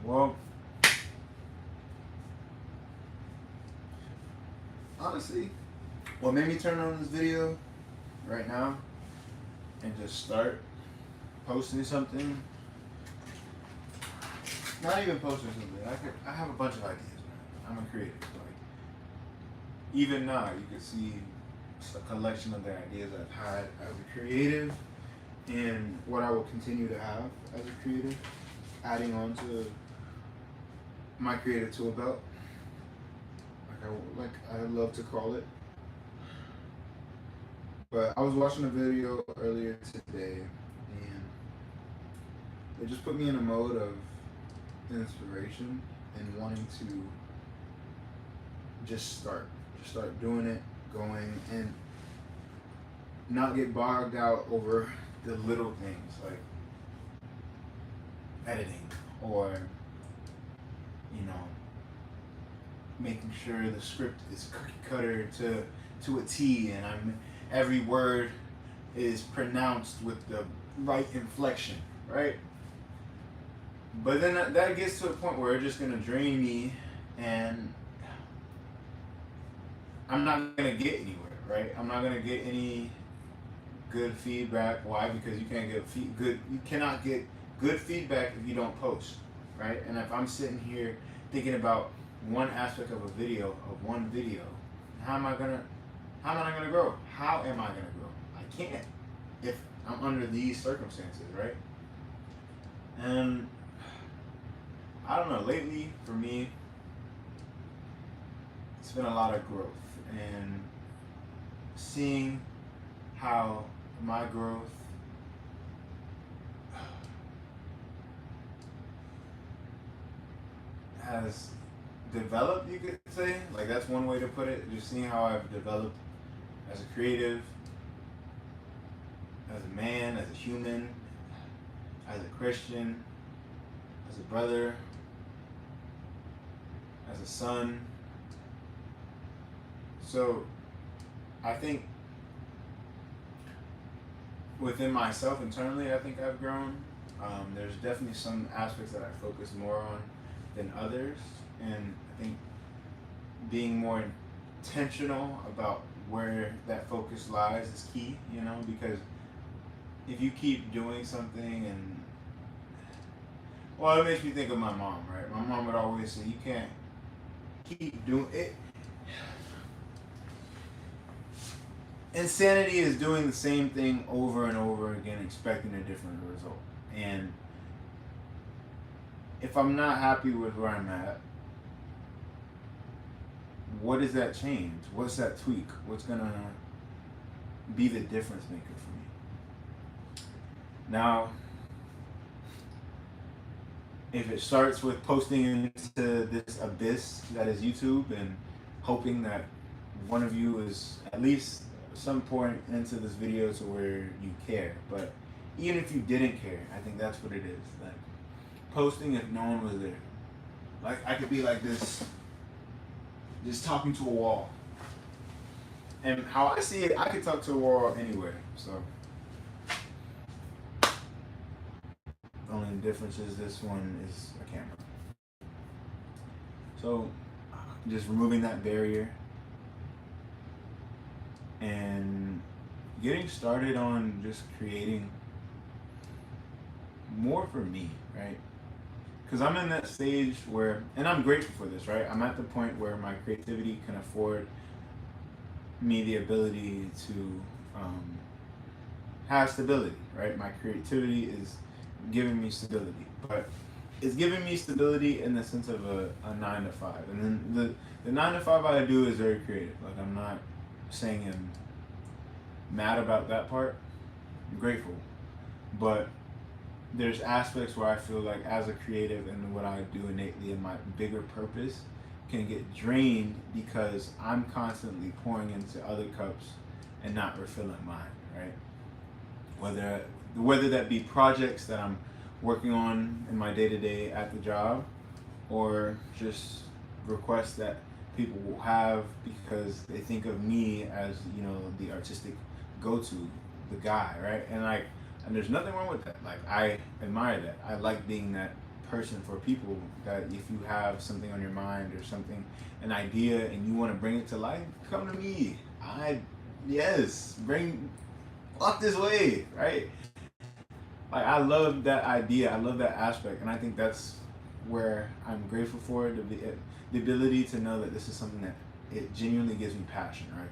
Well, honestly, what made me turn on this video right now and just start posting something, not even posting something. I have a bunch of ideas, man. I'm a creative. Like even now, you can see a collection of the ideas I've had as a creative and what I will continue to have as a creative, adding on to my creative tool belt, I love to call it. But I was watching a video earlier today, and it just put me in a mode of inspiration and wanting to just start doing it, going, and not get bogged out over the little things like editing or you know making sure the script is cookie cutter to a T, and every word is pronounced with the right inflection, right? But then that gets to a point where it's just gonna drain me, and I'm not gonna get anywhere, right? I'm not gonna get any good feedback. Why? Because you can't get you cannot get good feedback if you don't post, right? And if I'm sitting here thinking about one aspect of one video, how am I gonna grow? How am I gonna grow? I can't if I'm under these circumstances, right? And I don't know. Lately, for me, it's been a lot of growth and seeing how my growth has developed, you could say. Like that's one way to put it. Just seeing how I've developed as a creative, as a man, as a human, as a Christian, as a brother, as a son. So I think within myself internally, I think I've grown. There's definitely some aspects that I focus more on than others, and I think being more intentional about where that focus lies is key. You know, because if you keep doing something and well, it makes me think of my mom, right? My mom would always say, "You can't keep doing it." Insanity is doing the same thing over and over again, expecting a different result. And if I'm not happy with where I'm at, what does that change? What's that tweak? What's gonna be the difference maker for me? Now, if it starts with posting into this abyss that is YouTube and hoping that one of you is at least some point into this video to where you care, but even if you didn't care, I think that's what it is. Like posting if no one was there. Like I could be like this, just talking to a wall. And how I see it, I could talk to a wall anywhere. So the only difference is this one is a camera. So just removing that barrier and getting started on just creating more for me, right? Because I'm in that stage where, and I'm grateful for this, right? I'm at the point where my creativity can afford me the ability to have stability, right? My creativity is giving me stability, but it's giving me stability in the sense of a 9 to 5. And then the 9 to 5 I do is very creative. Like I'm not saying I'm mad about that part. I'm grateful. But there's aspects where I feel like as a creative and what I do innately in my bigger purpose can get drained because I'm constantly pouring into other cups and not refilling mine, right? Whether that be projects that I'm working on in my day-to-day at the job or just requests that people will have because they think of me as, you know, the artistic go-to, the guy, right? And there's nothing wrong with that. Like I admire that. I like being that person for people that if you have something on your mind or something, an idea, and you want to bring it to life, come to me. Walk this way, right? Like, I love that idea. I love that aspect, and I think that's where I'm grateful for the ability to know that this is something that it genuinely gives me passion, right?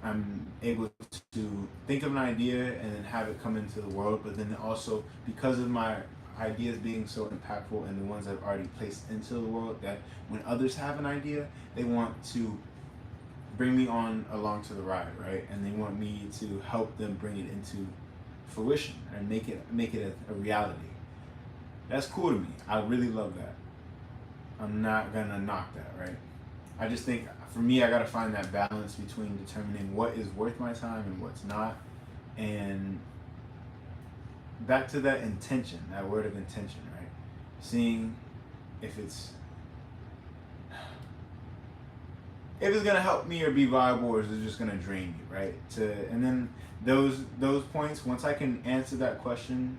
I'm able to think of an idea and then have it come into the world, but then also because of my ideas being so impactful and the ones I've already placed into the world, that when others have an idea, they want to bring me on along to the ride, right? And they want me to help them bring it into fruition and make it a reality. That's cool to me. I really love that. I'm not gonna knock that, right? I just think for me, I gotta find that balance between determining what is worth my time and what's not. And back to that intention, that word of intention, right? Seeing if it's gonna help me or be viable, or is it just gonna drain me, right? And then those points, once I can answer that question,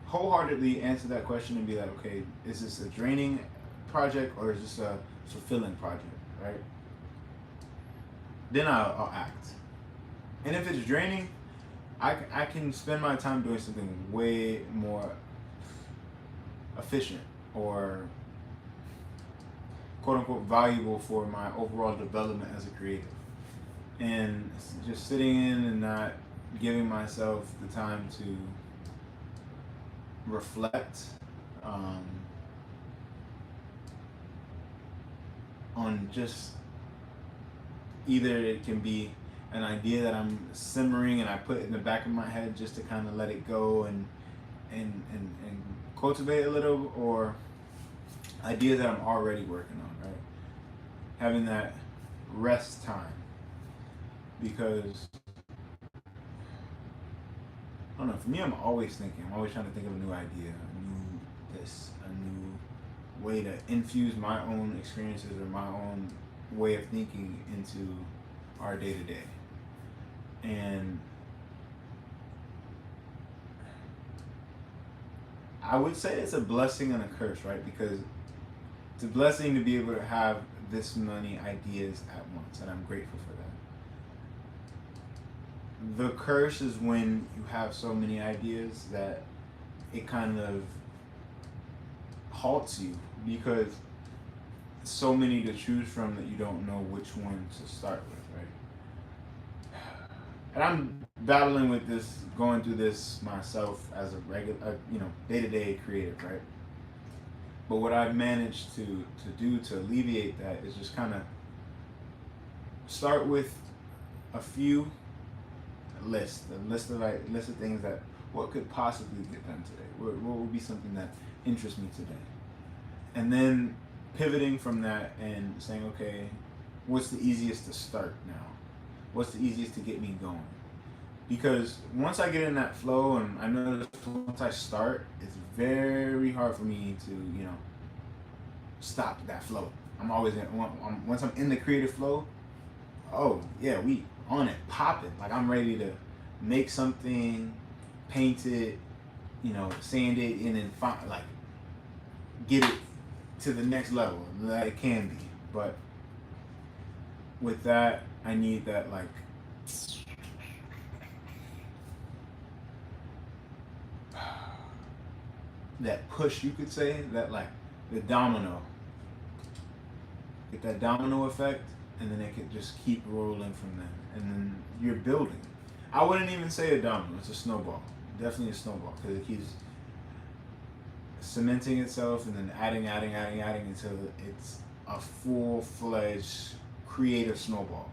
wholeheartedly answer that question and be like, okay, is this a draining project or is this a fulfilling project, right? Then I'll act. And if it's draining, I can spend my time doing something way more efficient or quote unquote valuable for my overall development as a creative. And just sitting in and not giving myself the time to reflect on just either it can be an idea that I'm simmering and I put in the back of my head just to kind of let it go and cultivate a little, or ideas that I'm already working on, right? Having that rest time, because I don't know, for me, I'm always thinking. I'm always trying to think of a new idea, a new way to infuse my own experiences or my own way of thinking into our day to day. And I would say it's a blessing and a curse, right? Because it's a blessing to be able to have this many ideas at once, and I'm grateful for that. The curse is when you have so many ideas that it kind of halts you, because so many to choose from that you don't know which one to start with, right? And I'm battling with this, going through this myself as a regular, day-to-day creative, right? But what I've managed to do to alleviate that is just kind of start with a few list of things that what could possibly get done today. What would be something that interests me today, and then pivoting from that and saying, okay, what's the easiest to start now? What's the easiest to get me going? Because once I get in that flow, and I notice once I start, it's very hard for me to, stop that flow. I'm always once I'm in the creative flow, oh yeah, we on it, popping. Like I'm ready to make something, paint it, sand it, and then get it to the next level that it can be. But with that, I need that that push, you could say, that the domino. Get that domino effect, and then it could just keep rolling from there. And then you're building. I wouldn't even say a domino, it's a snowball. Definitely a snowball, because it keeps cementing itself and then adding until it's a full-fledged creative snowball.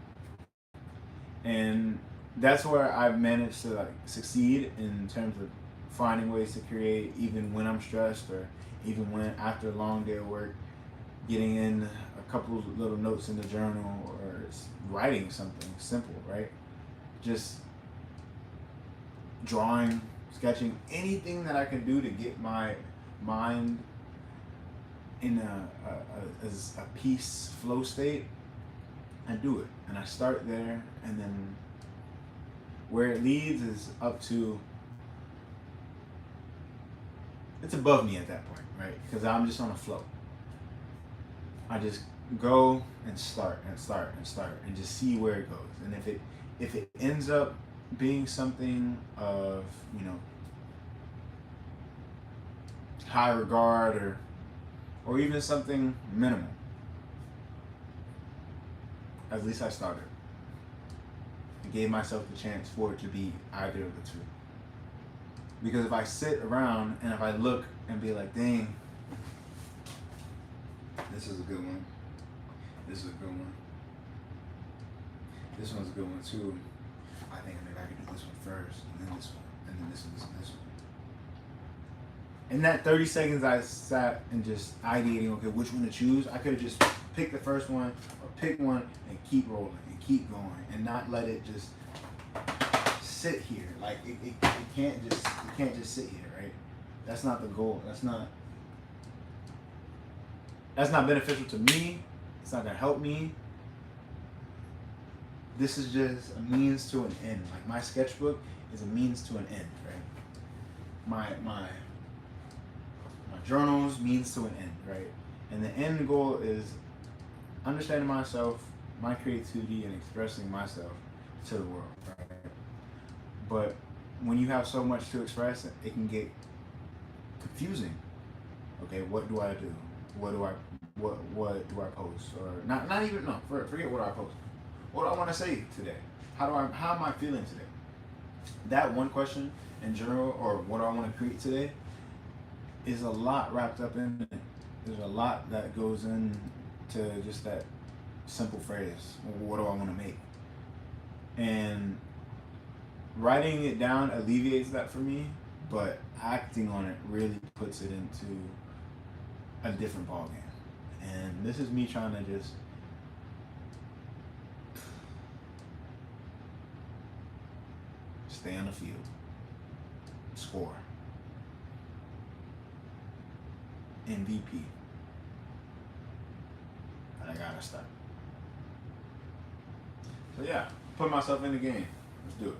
And that's where I've managed to succeed in terms of finding ways to create, even when I'm stressed, or even when after a long day of work, getting in a couple of little notes in the journal, or writing something simple, right? Just drawing, sketching, anything that I can do to get my mind in a peace flow state, I do it. And I start there, and then where it leads is up to, it's above me at that point. right? Because I'm just on a flow. I just go and start and start and start and just see where it goes. And if it ends up being something of, you know, high regard, or even something minimal, at least I started. I gave myself the chance for it to be either of the two. Because if I sit around and if I look and be like, dang, this is a good one. This is a good one. This one's a good one too. I think maybe I could do this one first, and then this one, and then this one, this one, this one. In that 30 seconds, I sat and just ideating, okay, which one to choose. I could have just picked the first one or pick one and keep rolling and keep going and not let it just sit here. Like it can't just sit here, right? That's not the goal. That's not beneficial to me. It's not gonna help me. This is just a means to an end. Like my sketchbook is a means to an end, right? My journals means to an end, right? And the end goal is understanding myself, my creativity, and expressing myself to the world, right? But when you have so much to express, it can get confusing. Okay, what do I do? What do I post? Or not even, no, forget what I post. What do I want to say today? How am I feeling today? That one question in general, or what do I want to create today, is a lot wrapped up in it. There's a lot that goes into just that simple phrase. What do I want to make? And writing it down alleviates that for me, but acting on it really puts it into a different ballgame. And this is me trying to just stay on the field, score, MVP, and I gotta start. So yeah, put myself in the game. Let's do it.